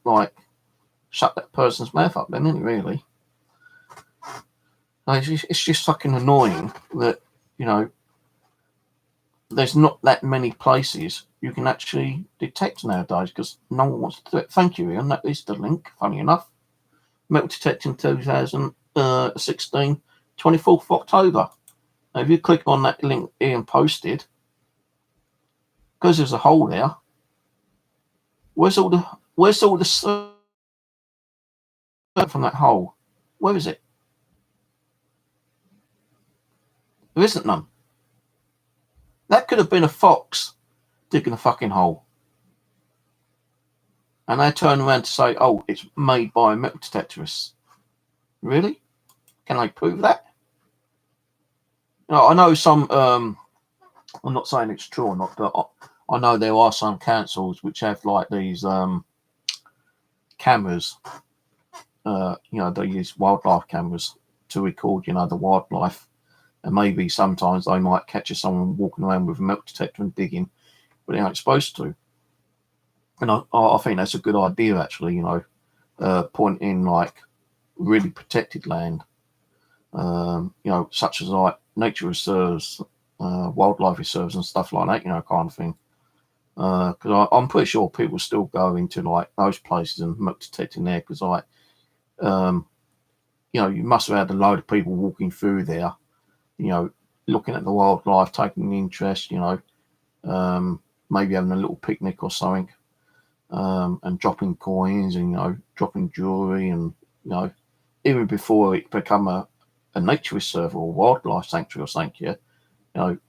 shut that person's mouth up, then, isn't it, really? It's just fucking annoying that, there's not that many places you can actually detect nowadays because no one wants to do it. Thank you, Ian. That is the link, funny enough. Metal detecting 2016, 24th of October. Now, if you click on that link Ian posted, because there's a hole there, where's all the surf from that hole? Where is it? There isn't none. That could have been a fox digging a fucking hole. And they turn around to say, oh, it's made by metal detectorists. Really? Can they prove that? I know some, I'm not saying it's true or not, but I know there are some councils which have these cameras. They use wildlife cameras to record, the wildlife. And maybe sometimes they might catch someone walking around with a metal detector and digging, but they aren't supposed to. And I think that's a good idea, actually, pointing really protected land, such as nature reserves, wildlife reserves and stuff like that, kind of thing. Because I'm pretty sure people still go into those places and metal detecting there because you must have had a load of people walking through there, looking at the wildlife, taking an interest, maybe having a little picnic or something, and dropping coins and, dropping jewelry and, even before it become a nature reserve or wildlife sanctuary or something,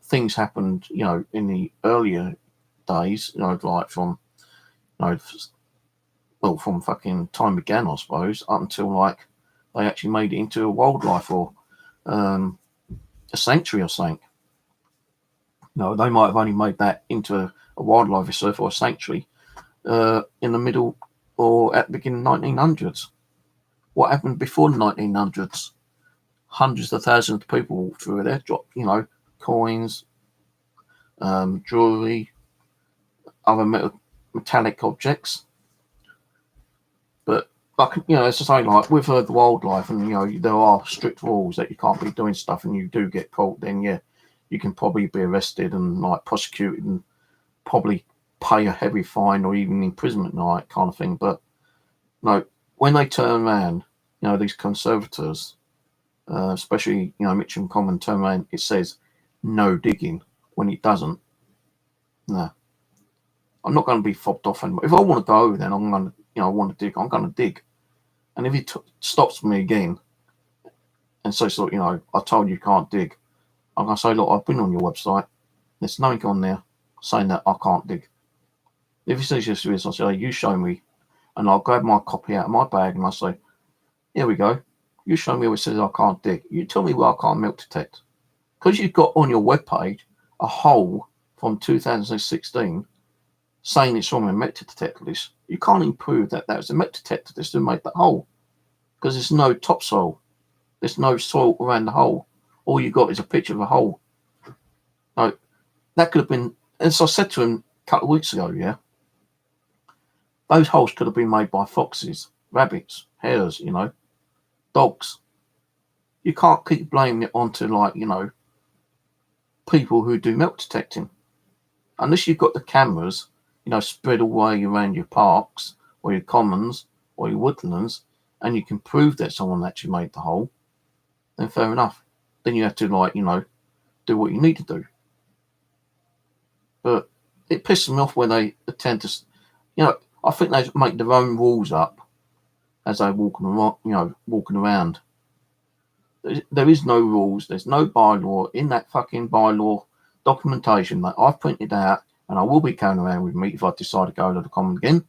things happened, in the earlier days, from, from fucking time began, I suppose, up until they actually made it into a wildlife or a sanctuary or something. They might have only made that into a wildlife reserve or a sanctuary in the middle or at the beginning of the 1900s. What happened before the 1900s? Hundreds of thousands of people walked through there, dropped, coins, jewelry, other metallic objects. But like, as I say, like with the wildlife, and there are strict rules that you can't be doing stuff, and you do get caught, then yeah, you can probably be arrested and like prosecuted and probably pay a heavy fine or even imprisonment night kind of thing. But no, when they turn around, these conservators, especially Mitcham Common, turn around, it says no digging when it doesn't. No, I'm not going to be fobbed off anymore. If I want to go, then I'm going to, I want to dig, I'm going to dig. And if he stops me again and says, look, I told you can't dig, I'm going to say, look, I've been on your website. There's nothing on there saying that I can't dig. If he says yes to this, I'll say, you show me. And I'll grab my copy out of my bag and I'll say, here we go. You show me where it says I can't dig. You tell me where I can't milk detect. Because you've got on your webpage a hole from 2016 saying it's from a metal detector list, you can't even prove that was a metal detector list who made that hole. Because there's no topsoil. There's no soil around the hole. All you got is a picture of a hole. No, that could have been, as I said to him a couple of weeks ago, yeah, those holes could have been made by foxes, rabbits, hares, dogs. You can't keep blaming it onto people who do milk detecting. Unless you've got the cameras, spread away around your parks or your commons or your woodlands, and you can prove that someone actually made the hole, then fair enough. Then you have to do what you need to do. But it pisses me off when they tend to, I think they make their own rules up as they're walking around. There is no rules. There's no bylaw in that fucking bylaw documentation that I've printed out, and I will be carrying around with me if I decide to go to the common again,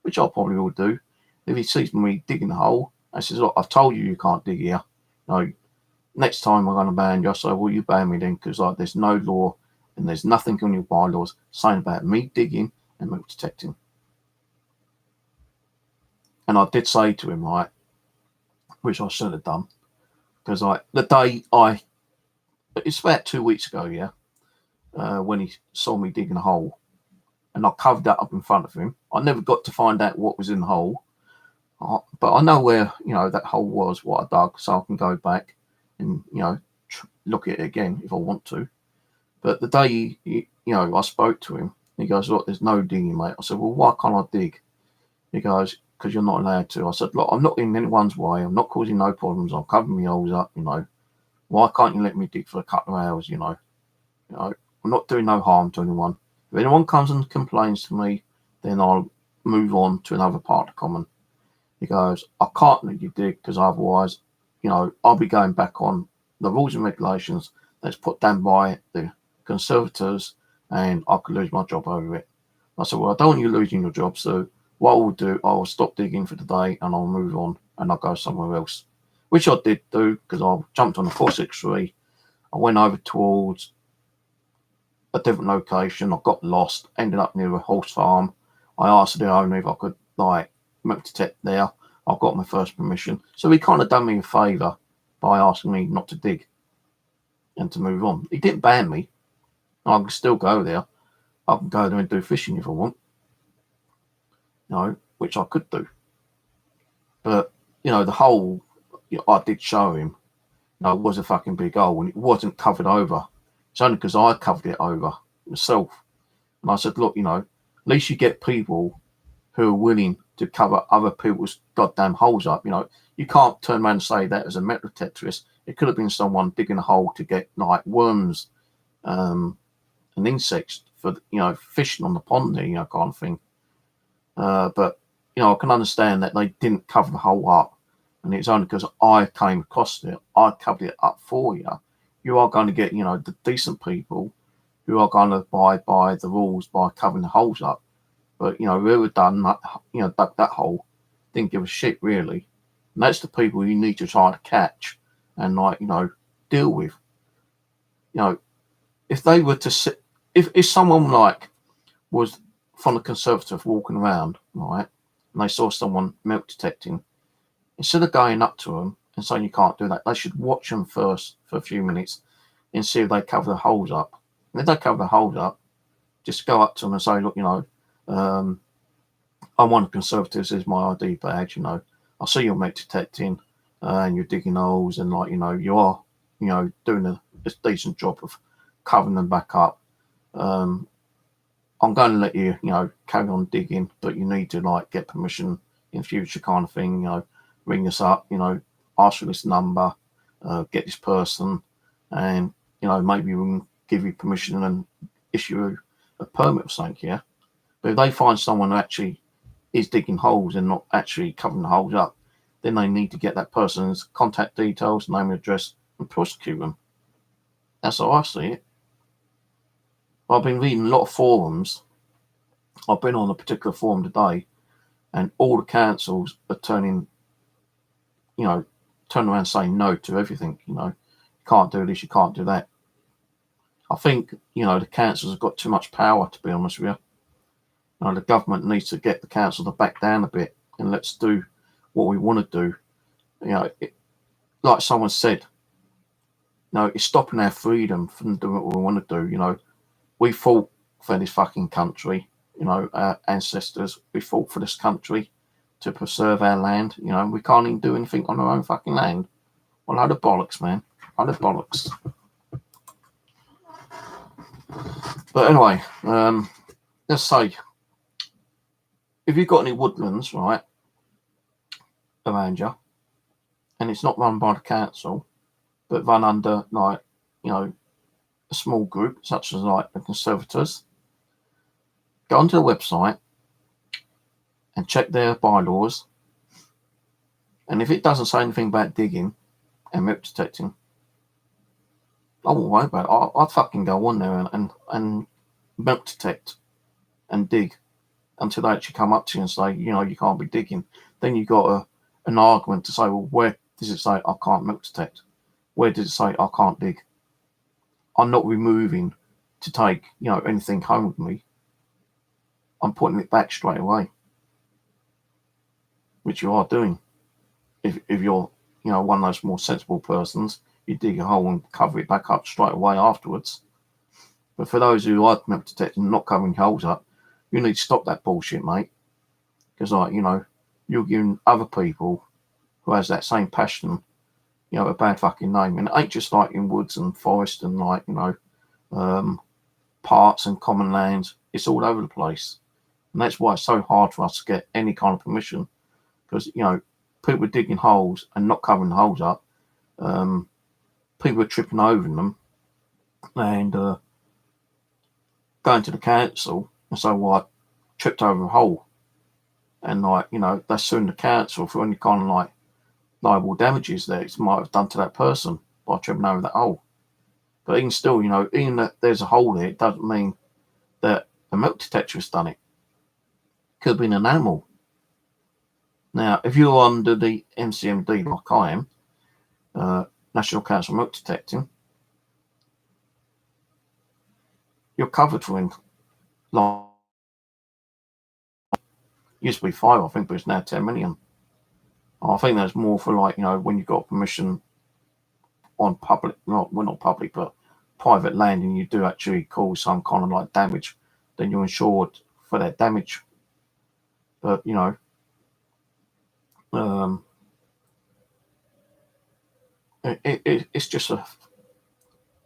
which I probably will do. If he sees me digging a hole and says, look, I've told you can't dig here. Next time I'm going to ban you. I say, well, you ban me then, because there's no law and there's nothing on your bylaws saying about me digging and milk detecting. And I did say to him, which I should have done, because it's about 2 weeks ago, yeah, when he saw me digging a hole, and I covered that up in front of him. I never got to find out what was in the hole, but I know where that hole was, what I dug, so I can go back and look at it again if I want to. But the day I spoke to him, he goes, look, there's no digging, mate. I said, well, why can't I dig? He goes, because you're not allowed to. I said, look, I'm not in anyone's way. I'm not causing no problems. I'm covering my holes up, Why can't you let me dig for a couple of hours, I'm not doing no harm to anyone. If anyone comes and complains to me, then I'll move on to another part of the common. He goes, I can't let you dig because otherwise, I'll be going back on the rules and regulations that's put down by the conservators, and I could lose my job over it. I said, well, I don't want you losing your job, so what I will do, I will stop digging for the day and I'll move on and I'll go somewhere else. Which I did do, because I jumped on a 463. I went over towards a different location. I got lost, ended up near a horse farm. I asked the owner if I could milk detect there. I got my first permission. So he kind of done me a favour by asking me not to dig and to move on. He didn't ban me. I can still go there. I can go there and do fishing if I want. Which I could do. But, the hole I did show him, it was a fucking big hole and it wasn't covered over. It's only because I covered it over myself. And I said, look, at least you get people who are willing to cover other people's goddamn holes up. You can't turn around and say that as a metal detectorist. It could have been someone digging a hole to get worms and insects for, fishing on the pond there, kind of thing. But, I can understand that they didn't cover the hole up. And it's only because I came across it, I covered it up for you. You are going to get, the decent people who are going to abide by the rules by covering the holes up. But, whoever done that, dug that hole, didn't give a shit, really. And that's the people you need to try to catch and, deal with. If they were to sit, if someone, was from the Conservative walking around, right, and they saw someone milk detecting, instead of going up to them and saying you can't do that, they should watch them first for a few minutes and see if they cover the holes up. And if they cover the holes up, just go up to them and say, look, I'm one of the Conservatives, here's my ID badge, I see you're metal detecting and you're digging holes and you are, doing a decent job of covering them back up. I'm going to let you, carry on digging, but you need to get permission in future kind of thing, ring us up, ask for this number, get this person, and, maybe we can give you permission and issue a permit or something, yeah? But if they find someone who actually is digging holes and not actually covering the holes up, then they need to get that person's contact details, name and address, and prosecute them. That's how I see it. I've been reading a lot of forums. I've been on a particular forum today, and all the councils are turning around saying no to everything. You can't do this, you can't do that. I think, the councils have got too much power, to be honest with you. The government needs to get the council to back down a bit and let's do what we want to do. Like someone said, it's stopping our freedom from doing what we want to do. We fought for this fucking country, our ancestors, we fought for this country to preserve our land, we can't even do anything on our own fucking land. Well, load of bollocks, man. Load of bollocks. But anyway, let's say, if you've got any woodlands, right, around you, and it's not run by the council, but run under, a small group, such as the Conservatives, go onto the website and check their bylaws. And if it doesn't say anything about digging and metal detecting, I won't worry about it. I'd fucking go on there and metal detect and dig until they actually come up to you and say, you can't be digging. Then you've got an argument to say, well, where does it say I can't metal detect? Where does it say I can't dig? I'm not removing to take, anything home with me. I'm putting it back straight away, which you are doing. If you're, one of those more sensible persons, you dig a hole and cover it back up straight away afterwards. But for those who are metal detecting and not covering holes up, you need to stop that bullshit, mate. Because, you're giving other people who has that same passion, a bad fucking name. And it ain't just in woods and forest and parks and common lands. It's all over the place. And that's why it's so hard for us to get any kind of permission. Because, people are digging holes and not covering the holes up. People are tripping over them and going to the council and say, well, I tripped over a hole. And, they're suing the council for any kind of, liable damages that it might have done to that person by tripping over that hole. But even still, even that there's a hole there, it doesn't mean that a metal detector has done it. Could have been an animal. Now, if you're under the MCMD like I am, National Council Metal Detecting, you're covered for used to be 5, I think, but it's now 10 million. I think there's more for when you've got permission on public, not public, but private land, and you do actually cause some kind of damage, then you're insured for that damage. But it's just a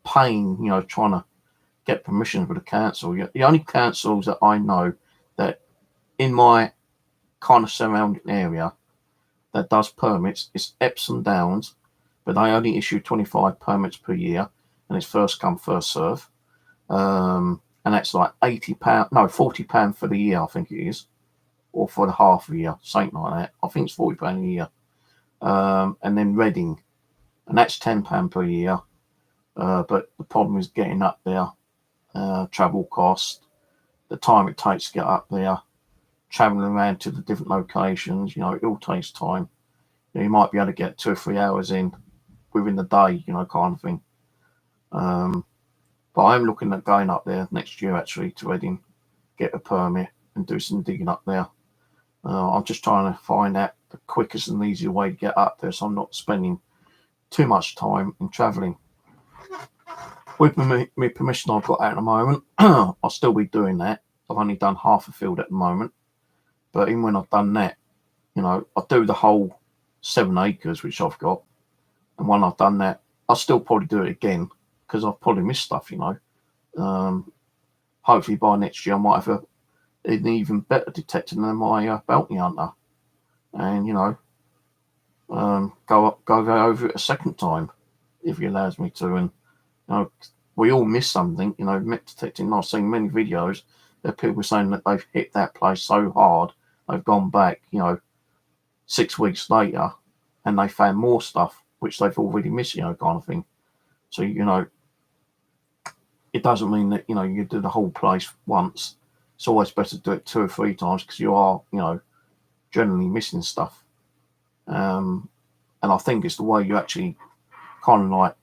pain, trying to get permission for the council. The only councils that I know that in my kind of surrounding area that does permits is Epsom Downs, but they only issue 25 permits per year, and it's first come, first serve. And that's £80, no, £40 for the year, I think it is, or for the half a year, something like that. I think it's £40 a year. And then Reading, and that's £10 per year. But the problem is getting up there, travel cost, the time it takes to get up there, traveling around to the different locations, it all takes time. You might be able to get 2 or 3 hours in within the day, kind of thing. But I'm looking at going up there next year, actually, to Reading, get a permit and do some digging up there. I'm just trying to find out the quickest and easiest way to get up there, so I'm not spending too much time in travelling. with my permission I've got at the moment, I'll still be doing that. I've only done half a field at the moment, but even when I've done that, I do the whole 7 acres which I've got, and when I've done that, I'll still probably do it again because I've probably missed stuff. Hopefully by next year I might have an even better detector than my bounty hunter, and go over it a second time if he allows me to. And we all miss something. Met detecting. I've seen many videos that people saying that they've hit that place so hard they've gone back 6 weeks later and they found more stuff which they've already missed, kind of thing. So it doesn't mean that you do the whole place once. It's always better to do it 2 or 3 times because you are generally missing stuff. And I think it's the way you actually kind of like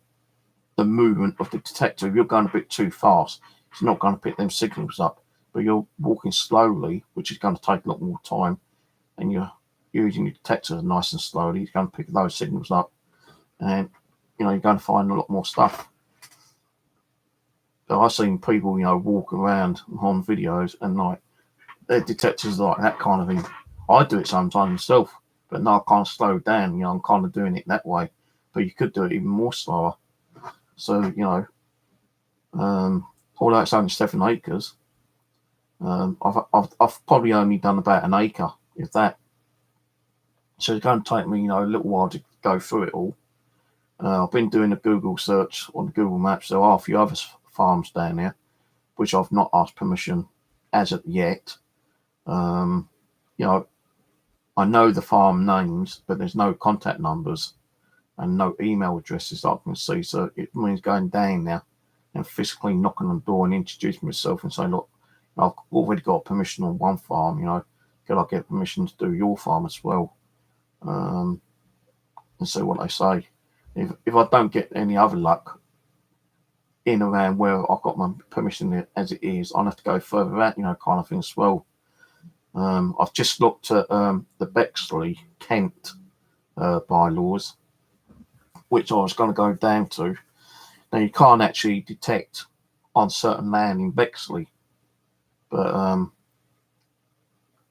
the movement of the detector. If you're going a bit too fast, it's not going to pick them signals up. But you're walking slowly, which is going to take a lot more time, and you're using your detector nice and slowly, it's going to pick those signals up, and you're going to find a lot more stuff. So I've seen people, walk around on videos and like their detectors like that kind of thing. I do it sometimes myself, but now I can't slow down. I'm kind of doing it that way, but you could do it even more slower. So although it's only 7 acres, I've probably only done about an acre, if that. So it's going to take me a little while to go through it all. I've been doing a Google search on the Google Maps. There are a few other farms down there, which I've not asked permission as of yet. I know the farm names, but there's no contact numbers and no email addresses I can see. So it means going down there and physically knocking on the door and introducing myself and saying, look, I've already got permission on one farm, could I get permission to do your farm as well? And see what they say. If I don't get any other luck in around where I've got my permission as it is, I'll have to go further out, kind of thing as well. I've just looked at the Bexley, Kent bylaws, which I was going to go down to. Now, you can't actually detect on certain land in Bexley, but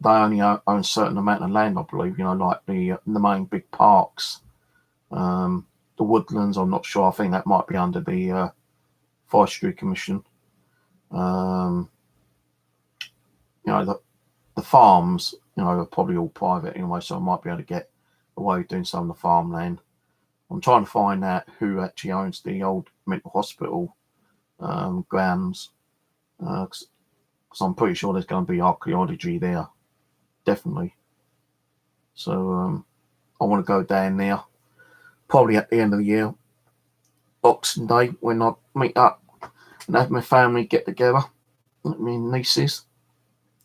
they only own a certain amount of land, I believe, like the main big parks. The woodlands, I'm not sure. I think that might be under the Forestry Commission. The farms, are probably all private anyway, so I might be able to get away with doing some of the farmland. I'm trying to find out who actually owns the old mental hospital grounds, because I'm pretty sure there's going to be archaeology there, definitely. So I want to go down there, probably at the end of the year, Boxing Day, when I meet up and have my family get together, my nieces.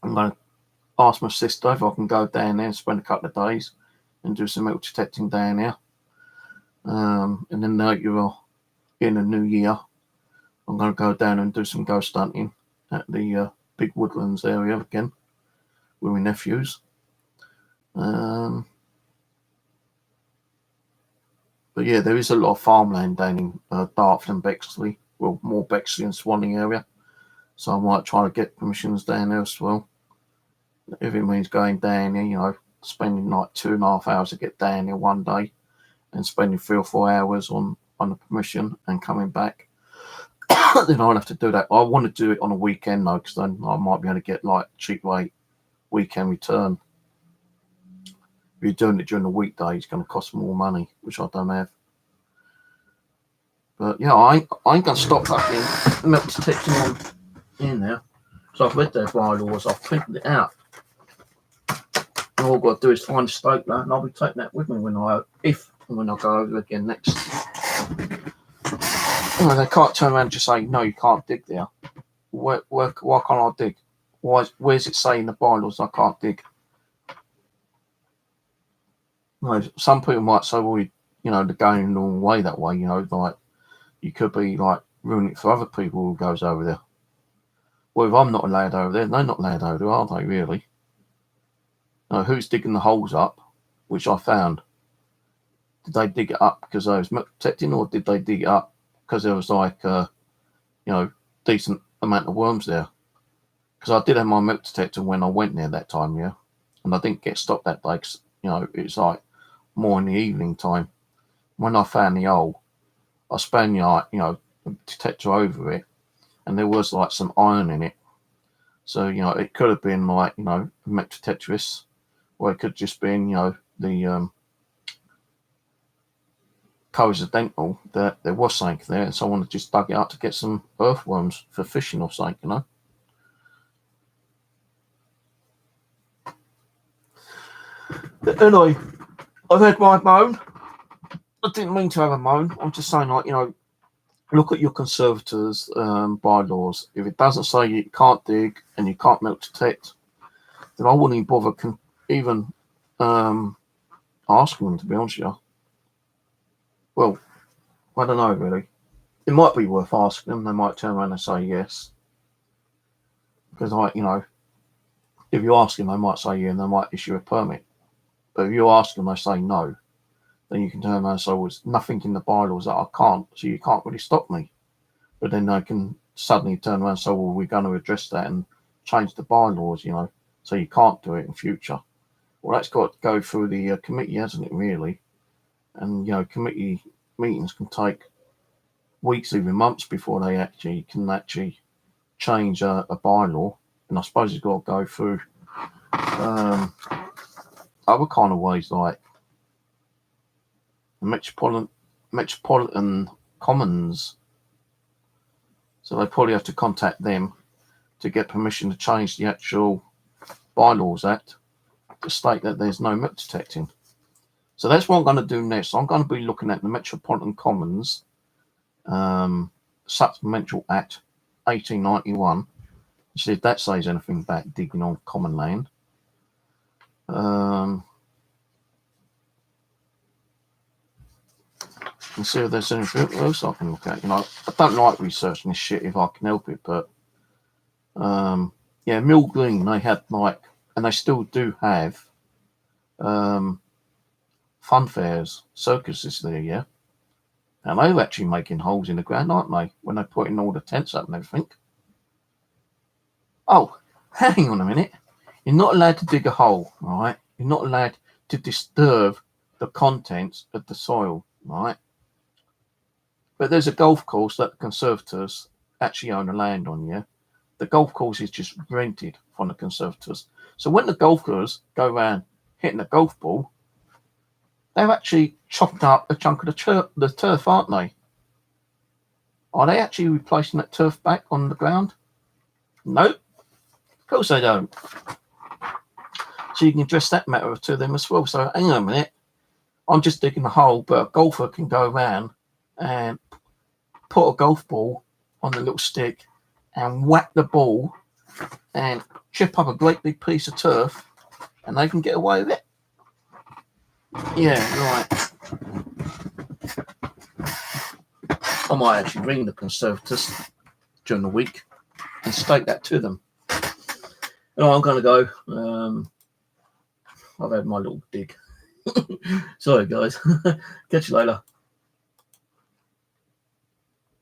I'm going to ask my sister if I can go down there and spend a couple of days and do some metal detecting down there. And then later in the new year, I'm going to go down and do some ghost hunting at the big woodlands area again with my nephews. But yeah, there is a lot of farmland down in Dartford and Bexley. Well, more Bexley and Swanning area. So I might try to get permissions down there as well. If it means going down there, spending like 2.5 hours to get down there one day and spending 3 or 4 hours on the permission and coming back, then I'll have to do that. I want to do it on a weekend though, because then I might be able to get like cheap rate weekend return. If you're doing it during the weekday, it's going to cost more money, which I don't have. But yeah, I ain't going to stop fucking metal detecting on in there. So I've read their bylaws, I've printed it out. And all I've got to do is find a stapler, and I'll be taking that with me when I go over again next. They can't turn around and just say, no, you can't dig there. Why can't I dig? Where's it saying in the bylaws I can't dig? Some people might say, well, they're going the wrong way that way, like you could be like ruining it for other people who goes over there. Well, if I'm not allowed over there, they're not allowed over there, are they really? Who's digging the holes up, which I found? Did they dig it up because I was protecting, or did they dig it up because there was like decent amount of worms there. Because I did have my milk detector when I went there that time, yeah, and I didn't get stopped that day. Cause, it was like more in the evening time. When I found the hole, I span the detector over it, and there was like some iron in it. So it could have been like a milk detectorist, or it could just been the coincidental that there was something there, and someone had just dug it out to get some earthworms for fishing or something, But anyway, I've had my moan. I didn't mean to have a moan. I'm just saying, look at your conservators' bylaws. If it doesn't say you can't dig and you can't milk detect, then I wouldn't even bother even asking them, to be honest with you. Well, I don't know, really. It might be worth asking them. They might turn around and say yes. Because, if you ask them, they might say yeah, and they might issue a permit. But if you ask them, they say no, then you can turn around and say, well, there's nothing in the bylaws that I can't, so you can't really stop me. But then they can suddenly turn around and say, well, we're going to address that and change the bylaws, so you can't do it in future. Well, that's got to go through the committee, hasn't it, really? And, committee meetings can take weeks, even months, before they can change a bylaw. And I suppose it's got to go through other kind of ways, like the Metropolitan Commons. So they probably have to contact them to get permission to change the actual bylaws act to state that there's no milk detecting. So that's what I'm going to do next. I'm going to be looking at the Metropolitan Commons Supplemental Act 1891. See if that says anything about digging on common land. And see if there's anything else I can look at. I don't like researching this shit if I can help it, but Mill Green, they had and they still do have fun fairs, circuses there, yeah. And they're actually making holes in the ground, aren't they? When they put in all the tents up and everything. Oh, hang on a minute. You're not allowed to dig a hole, right? You're not allowed to disturb the contents of the soil, right? But there's a golf course that the conservators actually own the land on, yeah? The golf course is just rented from the conservators. So when the golfers go around hitting the golf ball, they've actually chopped up a chunk of the turf, aren't they? Are they actually replacing that turf back on the ground? Nope. Of course they don't. So you can address that matter to them as well. So hang on a minute. I'm just digging a hole, but a golfer can go around and put a golf ball on the little stick and whack the ball and chip up a great big piece of turf, and they can get away with it. Yeah, right. I might actually ring the conservators during the week and state that to them. I'm going to go. I've had my little dig. Sorry, guys. Catch you later.